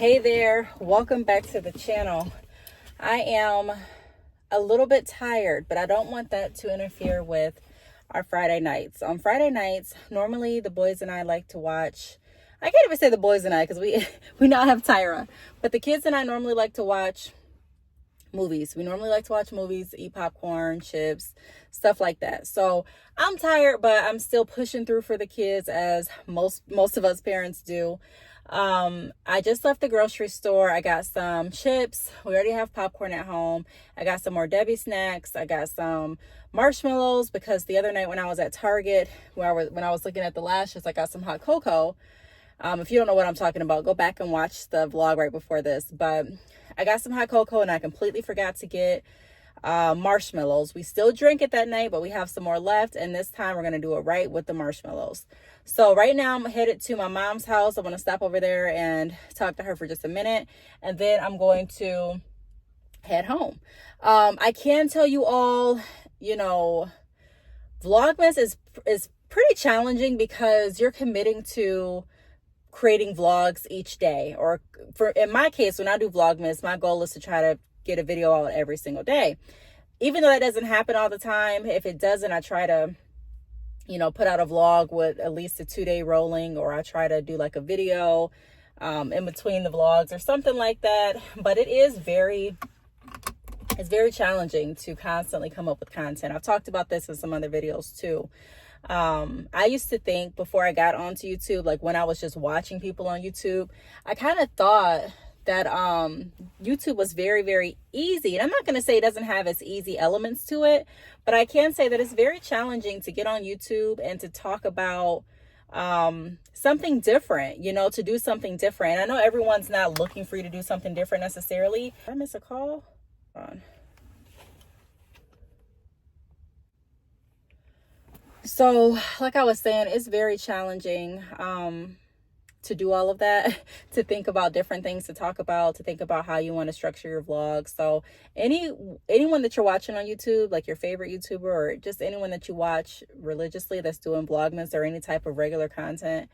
Hey there, welcome back to the channel. I am a little bit tired, but I don't want that to interfere with our Friday nights. On Friday nights, normally the boys and I like to watch, I can't even say the boys and I because we now have Tyra, but the kids and I normally like to watch movies. We normally like to watch movies, eat popcorn, chips, stuff like that. So I'm tired, but I'm still pushing through for the kids as most of us parents do. I just left the grocery store. I got some chips. We already have popcorn at home. I got some more Debbie snacks. I got some marshmallows because the other night when I was at Target, when I was looking at the lashes, I got some hot cocoa. If you don't know what I'm talking about, go back and watch the vlog right before this. But I got some hot cocoa and I completely forgot to get marshmallows. We still drink it that night, but we have some more left. And this time we're going to do it right with the marshmallows. So right now I'm headed to my mom's house. I'm going to stop over there and talk to her for just a minute. And then I'm going to head home. I can tell you all, Vlogmas is pretty challenging because you're committing to creating vlogs each day. Or in my case, when I do Vlogmas, my goal is to try to get a video out every single day. Even though that doesn't happen all the time, if it doesn't, I try to, put out a vlog with at least a 2-day rolling, or I try to do like a video in between the vlogs or something like that. But it's very challenging to constantly come up with content. I've talked about this in some other videos too. I used to think before I got onto YouTube, like when I was just watching people on YouTube, I kind of thought that YouTube was very, very easy. And I'm not going to say it doesn't have its easy elements to it, but I can say that it's very challenging to get on YouTube and to talk about something different, to do something different. And I know everyone's not looking for you to do something different necessarily. Did I miss a call? Hold on. So like I was saying, it's very challenging to do all of that, to think about different things to talk about, to think about how you want to structure your vlog. So anyone that you're watching on YouTube, like your favorite YouTuber or just anyone that you watch religiously that's doing Vlogmas or any type of regular content,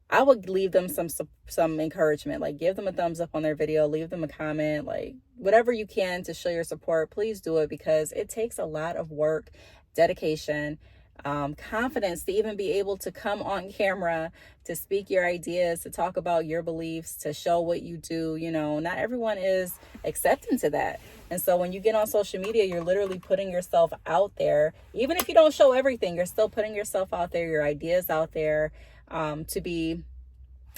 I would leave them some encouragement, like give them a thumbs up on their video, leave them a comment, like whatever you can to show your support. Please do it because it takes a lot of work, dedication, confidence to even be able to come on camera, to speak your ideas, to talk about your beliefs, to show what you do. Not everyone is accepting to that. And so when you get on social media, you're literally putting yourself out there. Even if you don't show everything, you're still putting yourself out there, your ideas out there, to be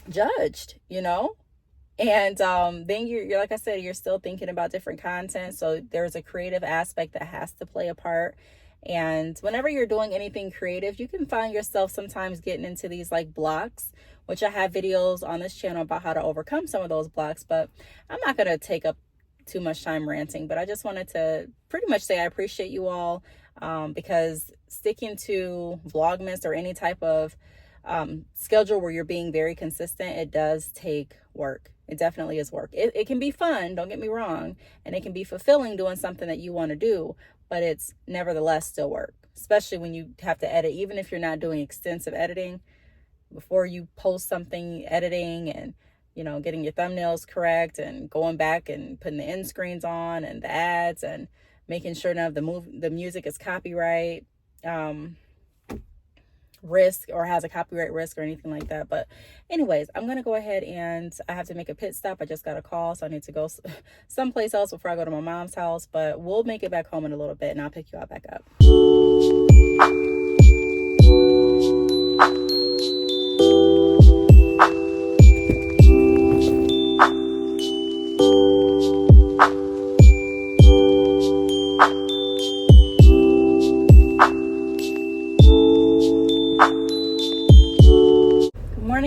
judged, and then you're like I said, you're still thinking about different content. So there's a creative aspect that has to play a part. And whenever you're doing anything creative, you can find yourself sometimes getting into these like blocks, which I have videos on this channel about how to overcome some of those blocks. But I'm not going to take up too much time ranting, but I just wanted to pretty much say I appreciate you all because sticking to Vlogmas or any type of schedule where you're being very consistent, it does take work. It definitely is work. It can be fun, don't get me wrong, and it can be fulfilling doing something that you want to do, but it's nevertheless still work, especially when you have to edit. Even if you're not doing extensive editing, before you post something, editing and getting your thumbnails correct and going back and putting the end screens on and the ads and making sure none of the music is copyright risk or has a copyright risk or anything like that. But anyways, I'm gonna go ahead and I have to make a pit stop. I just got a call, so I need to go someplace else before I go to my mom's house, but we'll make it back home in a little bit and I'll pick you all back up.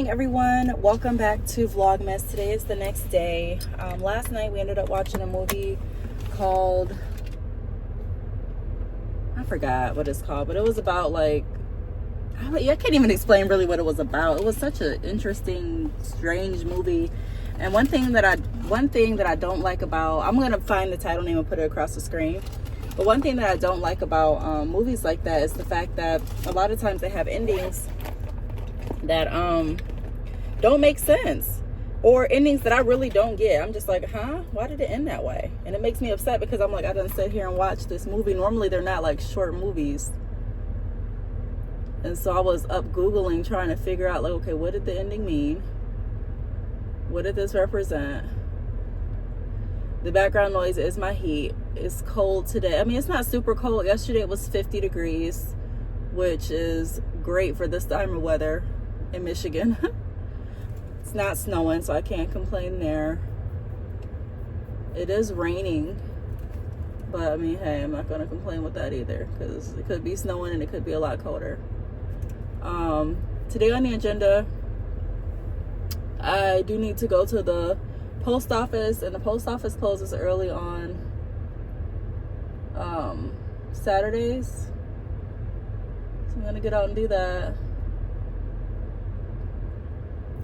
Everyone, welcome back to Vlogmas. Today is the next day. Last night we ended up watching a movie called, I forgot what it's called, but it was about like, I can't even explain really what it was about. It was such an interesting, strange movie. And one thing that I don't like about, I'm gonna find the title name and put it across the screen. But one thing that I don't like about movies like that is the fact that a lot of times they have endings that don't make sense. or endings that I really don't get. I'm just like, huh? Why did it end that way? And it makes me upset because I'm like, I done sit here and watch this movie. Normally they're not like short movies. And so I was up Googling trying to figure out like, okay, what did the ending mean? What did this represent? The background noise is my heat. It's cold today. I mean, it's not super cold. Yesterday it was 50 degrees, which is great for this time of weather in Michigan. It's not snowing, so I can't complain there. It is raining, but I mean, hey, I'm not gonna complain with that either, because it could be snowing and it could be a lot colder. Today on the agenda, I do need to go to the post office, and the post office closes early on Saturdays, so I'm gonna get out and do that.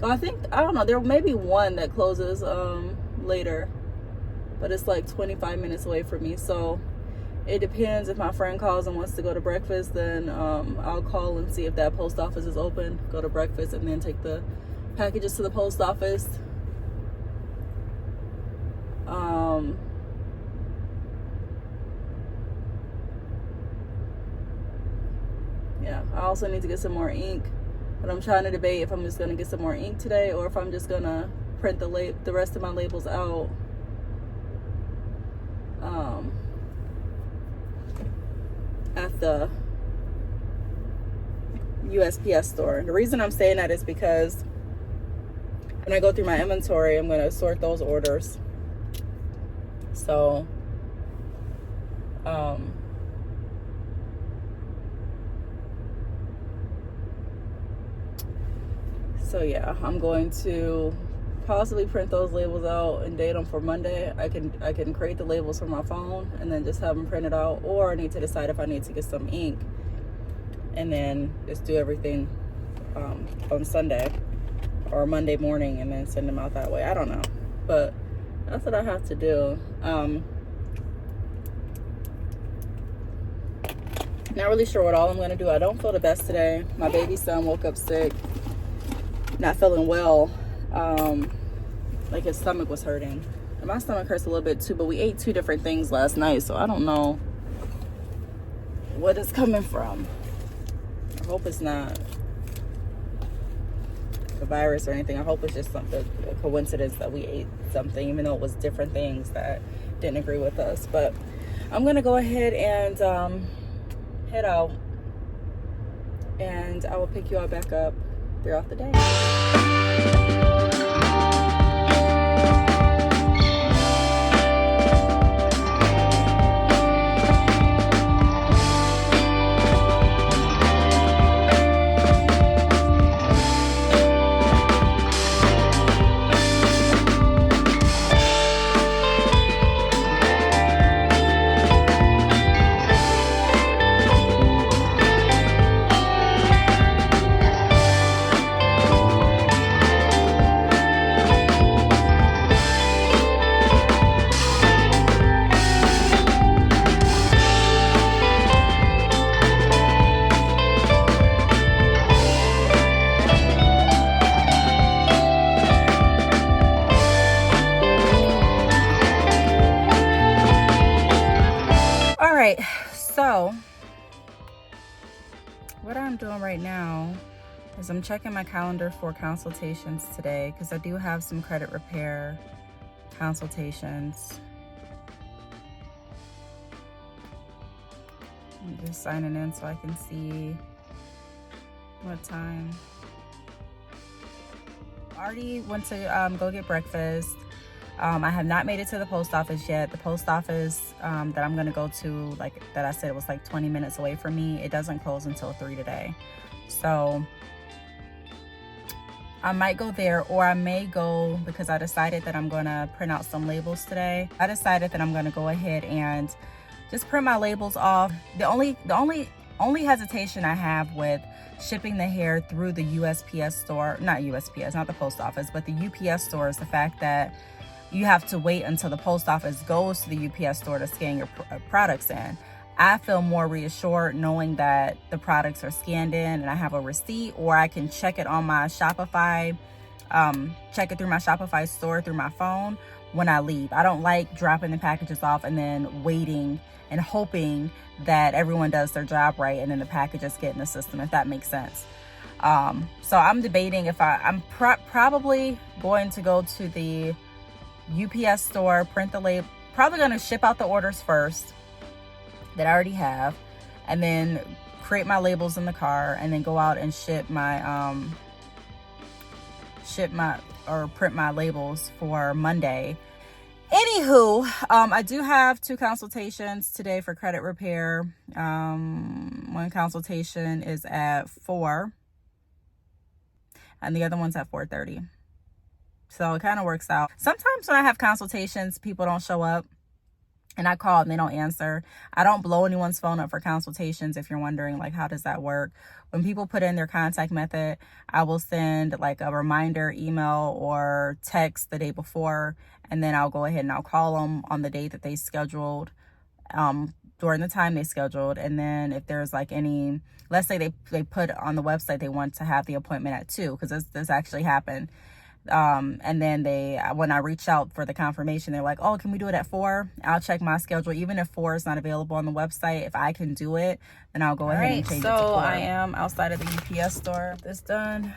I don't know, there may be one that closes later, but it's like 25 minutes away from me, so it depends. If my friend calls and wants to go to breakfast, then I'll call and see if that post office is open, go to breakfast, and then take the packages to the post office. Yeah, I also need to get some more ink, but I'm trying to debate if I'm just gonna get some more ink today or if I'm just gonna print the rest of my labels out at the USPS store. The reason I'm saying that is because when I go through my inventory, I'm going to sort those orders. So yeah, I'm going to possibly print those labels out and date them for Monday. I can create the labels from my phone and then just have them printed out, or I need to decide if I need to get some ink and then just do everything on Sunday or Monday morning and then send them out that way. I don't know, but that's what I have to do. Not really sure what all I'm going to do. I don't feel the best today. My baby son woke up sick, not feeling well. Like his stomach was hurting, and my stomach hurts a little bit too, but we ate 2 different things last night, so I don't know what it's coming from. I hope it's not a virus or anything. I hope it's just a coincidence that we ate something, even though it was different things that didn't agree with us. But I'm gonna go ahead and head out, and I will pick you all back up throughout the day. Alright, so what I'm doing right now is I'm checking my calendar for consultations today, because I do have some credit repair consultations. I'm just signing in so I can see what time. I already went to go get breakfast. I have not made it to the post office yet. The post office that I'm gonna go to, like that I said, was like 20 minutes away from me. It doesn't close until 3 today. So I might go there, or I may go, because I decided that I'm gonna print out some labels today. I decided that I'm gonna go ahead and just print my labels off. The only hesitation I have with shipping the hair through the USPS store, not USPS, not the post office, but the UPS store, is the fact that you have to wait until the post office goes to the UPS store to scan your products in. I feel more reassured knowing that the products are scanned in and I have a receipt, or I can check it on my Shopify check it through my Shopify store through my phone when I leave. I don't like dropping the packages off and then waiting and hoping that everyone does their job right and then the packages get in the system, if that makes sense. So I'm debating if I'm probably going to go to the UPS store, print the label, probably going to ship out the orders first that I already have, and then create my labels in the car, and then go out and print my labels for Monday. Anywho, I do have 2 consultations today for credit repair. One consultation is at 4 and the other one's at 4:30. So it kind of works out. Sometimes when I have consultations, people don't show up and I call and they don't answer. I don't blow anyone's phone up for consultations. If you're wondering, like, how does that work? When people put in their contact method, I will send like a reminder email or text the day before, and then I'll go ahead and I'll call them on the date that they scheduled, during the time they scheduled. And then if there's like any, let's say they put on the website they want to have the appointment at 2, because this actually happened. And then when I reach out for the confirmation, they're like, oh, can we do it at 4? I'll check my schedule. Even if 4 is not available on the website, if I can do it, then I'll go ahead and change it to 4. So I am outside of the UPS store. This done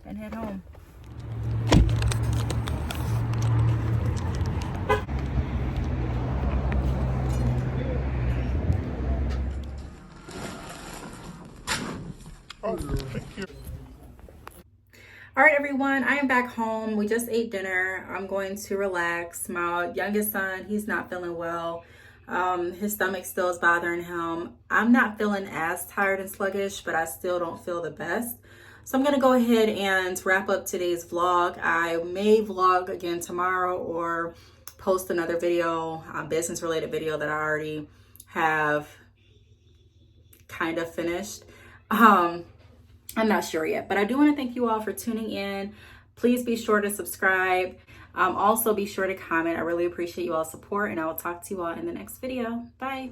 and head home. All right, everyone, I am back home. We just ate dinner. I'm going to relax. My youngest son, he's not feeling well. His stomach still is bothering him. I'm not feeling as tired and sluggish, but I still don't feel the best. So I'm going to go ahead and wrap up today's vlog. I may vlog again tomorrow or post another video, a business related video that I already have kind of finished. I'm not sure yet, but I do want to thank you all for tuning in. Please be sure to subscribe. Also be sure to comment. I really appreciate you all's support, and I will talk to you all in the next video. Bye.